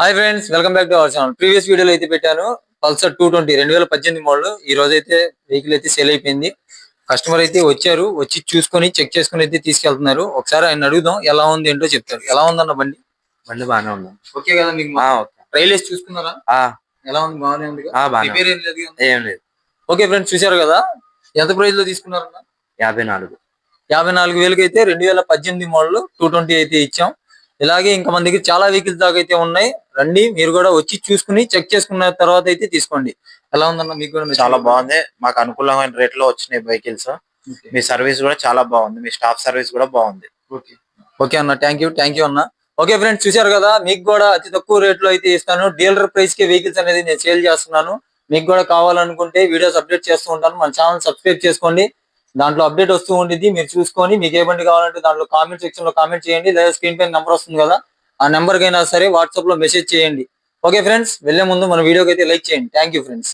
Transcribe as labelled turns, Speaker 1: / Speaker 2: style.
Speaker 1: Hi friends, welcome back to our channel. Previous వీడియోలో అయితే పెట్టాను పల్సర్ 220 2018 మోడల్. ఈ రోజు అయితే వెహికల్ అయితే సేల్ అయిపోయింది. కస్టమర్ అయితే వచ్చారు, వచ్చి చూసుకొని చెక్ చేసుకుని అయితే తీసుకెళ్తున్నారు. ఒకసారి ఆయన అడుగుదాం ఎలా ఉంది ఏంటో చెప్తారు. ఎలా ఉందన్న బండి?
Speaker 2: బండి బాగానే ఉంది.
Speaker 1: ఓకే కదా మీకు? ట్రైల్ వేసి చూసుకున్నారా? ఎలా ఉంది? బాగానే ఉంది. ఏం లేదు. ఓకే ఫ్రెండ్స్, చూసారు కదా ఎంత ప్రైస్ లో తీసుకున్నారన్న? 54,000కి అయితే 2018 మోడల్ 220 అయితే ఇచ్చాం. ఇలాగే ఇంకా మన దగ్గర చాలా వెహికల్స్ దాకా అయితే ఉన్నాయి. రండి, మీరు కూడా వచ్చి చూసుకుని చెక్ చేసుకున్న తర్వాత అయితే తీసుకోండి. ఎలా ఉందన్న మీకు కూడా?
Speaker 2: చాలా బాగుంది. మాకు అనుకూలమైన రేట్ లో వచ్చినాయి వెహికల్స్. మీ సర్వీస్ కూడా చాలా బాగుంది. మీ స్టాఫ్ సర్వీస్ కూడా బాగుంది.
Speaker 1: ఓకే అన్న, థ్యాంక్ యూ అన్న. ఓకే ఫ్రెండ్స్, చూసారు కదా, మీకు కూడా అతి తక్కువ రేట్ లో అయితే ఇస్తాను. డీలర్ ప్రైస్ కి వెహికల్స్ అనేది నేను సేల్ చేస్తున్నాను. మీకు కూడా కావాలనుకుంటే వీడియోస్ అప్డేట్ చేస్తూ ఉంటాను. మన ఛానల్ సబ్స్క్రైబ్ చేసుకోండి. దాంట్లో అప్డేట్ వస్తూ ఉంటుంది. మీరు చూసుకొని మీకు ఏ బండి కావాలంటే దాంట్లో కామెంట్ సెక్షన్ లో కామెంట్ చేయండి, లేదా స్క్రీన్ పైన నెంబర్ వస్తుంది కదా, ఆ నెంబర్ కైనా సరే వాట్సాప్ లో మెసేజ్ చేయండి. ఓకే ఫ్రెండ్స్, వెళ్లే ముందు మన వీడియోకి అయితే లైక్ చేయండి. Thank you friends.